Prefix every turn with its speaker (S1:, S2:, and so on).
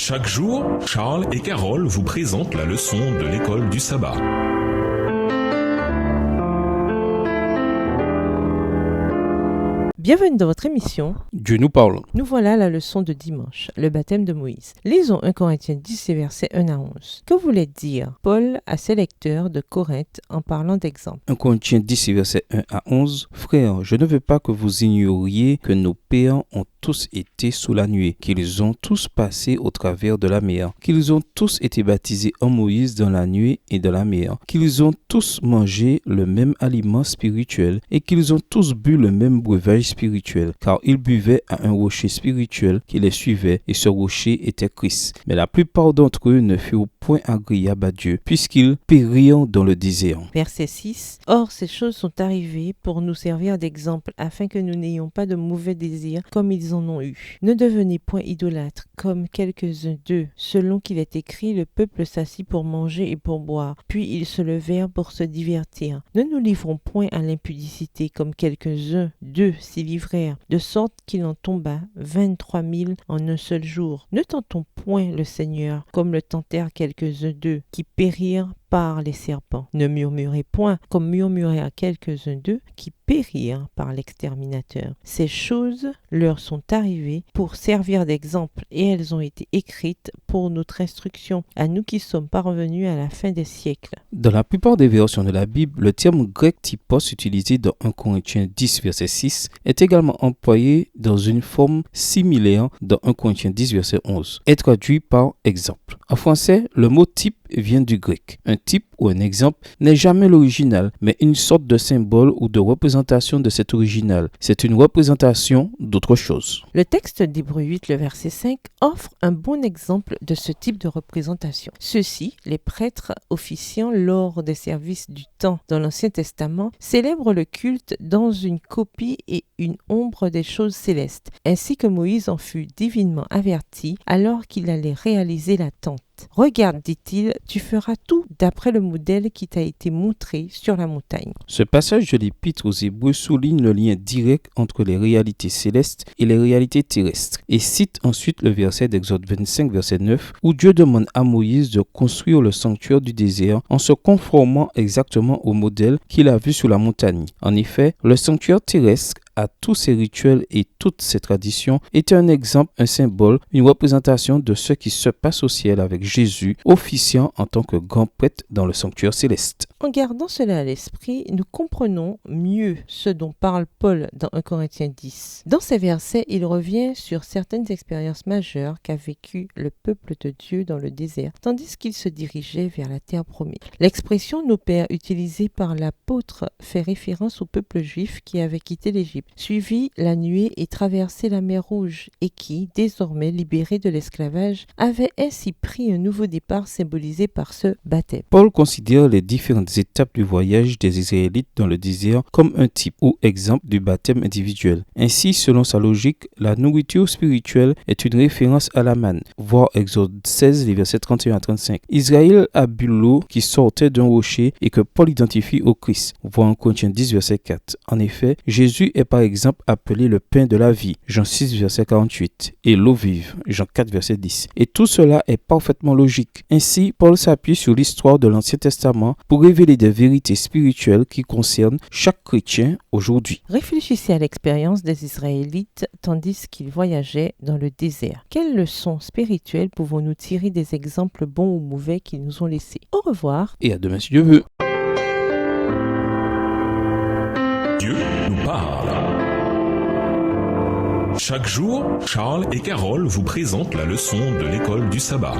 S1: Chaque jour, Charles et Carole vous présentent la leçon de l'école du sabbat.
S2: Bienvenue dans votre émission.
S3: Dieu nous parle.
S2: Nous voilà à la leçon de dimanche, le baptême de Moïse. Lisons 1 Corinthiens 10, versets 1 à 11. Que voulait dire Paul à ses lecteurs de Corinthe en parlant d'exemple?
S3: 1 Corinthiens 10, versets 1 à 11. Frères, je ne veux pas que vous ignoriez que nos pères ont tous été sous la nuée, qu'ils ont tous passé au travers de la mer, qu'ils ont tous été baptisés en Moïse dans la nuée et dans la mer, qu'ils ont tous mangé le même aliment spirituel et qu'ils ont tous bu le même breuvage spirituel, car ils buvaient à un rocher spirituel qui les suivait, et ce rocher était Christ. Mais la plupart d'entre eux ne furent point agréables à Dieu, puisqu'ils périrent dans le désert.
S2: Verset 6. Or, ces choses sont arrivées pour nous servir d'exemple, afin que nous n'ayons pas de mauvais désirs comme ils en ont eu. Ne devenez point idolâtres, comme quelques-uns d'eux. Selon qu'il est écrit, le peuple s'assit pour manger et pour boire, puis ils se levèrent pour se divertir. Ne nous livrons point à l'impudicité, comme quelques-uns d'eux s'y livrèrent, de sorte qu'il en tomba 23 000 en un seul jour. Ne tentons point le Seigneur, comme le tentèrent quelques-uns d'eux, qui périrent par les serpents. Ne murmurez point, comme murmurèrent quelques-uns d'eux, qui périrent par l'exterminateur. Ces choses leur sont arrivées pour servir d'exemple, et elles ont été écrites pour notre instruction, à nous qui sommes parvenus à la fin des siècles.
S3: Dans la plupart des versions de la Bible, le terme grec typos utilisé dans 1 Corinthiens 10, verset 6 est également employé dans une forme similaire dans 1 Corinthiens 10, verset 11, est traduit par exemple. En français, le mot type vient du grec. Un type ou un exemple n'est jamais l'original, mais une sorte de symbole ou de représentation de cet original. C'est une représentation d'autre chose.
S2: Le texte d'Hébreux 8, le verset 5, offre un bon exemple de ce type de représentation. Ceux-ci, les prêtres officiant lors des services du temps dans l'Ancien Testament, célèbrent le culte dans une copie et une ombre des choses célestes, ainsi que Moïse en fut divinement averti alors qu'il allait réaliser la tente. Regarde, dit-il, tu feras tout d'après le modèle qui t'a été montré sur la montagne.
S3: Ce passage de l'Épître aux Hébreux souligne le lien direct entre les réalités célestes et les réalités terrestres et cite ensuite le verset d'Exode 25, verset 9, où Dieu demande à Moïse de construire le sanctuaire du désert en se conformant exactement au modèle qu'il a vu sur la montagne. En effet, le sanctuaire terrestre à tous ces rituels et toutes ces traditions était un exemple, un symbole, une représentation de ce qui se passe au ciel avec Jésus officiant en tant que grand prêtre dans le sanctuaire céleste.
S2: En gardant cela à l'esprit, nous comprenons mieux ce dont parle Paul dans 1 Corinthiens 10. Dans ces versets, il revient sur certaines expériences majeures qu'a vécues le peuple de Dieu dans le désert, tandis qu'il se dirigeait vers la terre promise. L'expression « nos pères » utilisée par l'apôtre fait référence au peuple juif qui avait quitté l'Égypte, suivi la nuée et traversé la mer Rouge, et qui, désormais libéré de l'esclavage, avait ainsi pris un nouveau départ symbolisé par ce baptême.
S3: Paul considère les différentes étapes du voyage des Israélites dans le désert comme un type ou exemple du baptême individuel. Ainsi, selon sa logique, la nourriture spirituelle est une référence à la manne, voir Exode 16, les versets 31 à 35. Israël a bu l'eau qui sortait d'un rocher et que Paul identifie au Christ, voir 1 Corinthiens 10, verset 4. En effet, Jésus est par exemple appelé le pain de la vie, Jean 6, verset 48, et l'eau vive, Jean 4, verset 10. Et tout cela est parfaitement logique. Ainsi, Paul s'appuie sur l'histoire de l'Ancien Testament pour révéler des vérités spirituelles qui concernent chaque chrétien aujourd'hui.
S2: Réfléchissez à l'expérience des Israélites tandis qu'ils voyageaient dans le désert. Quelles leçons spirituelles pouvons-nous tirer des exemples bons ou mauvais qu'ils nous ont laissés? Au revoir.
S3: Et à demain si Dieu veut.
S1: Dieu nous parle. Chaque jour, Charles et Carole vous présentent la leçon de l'école du sabbat.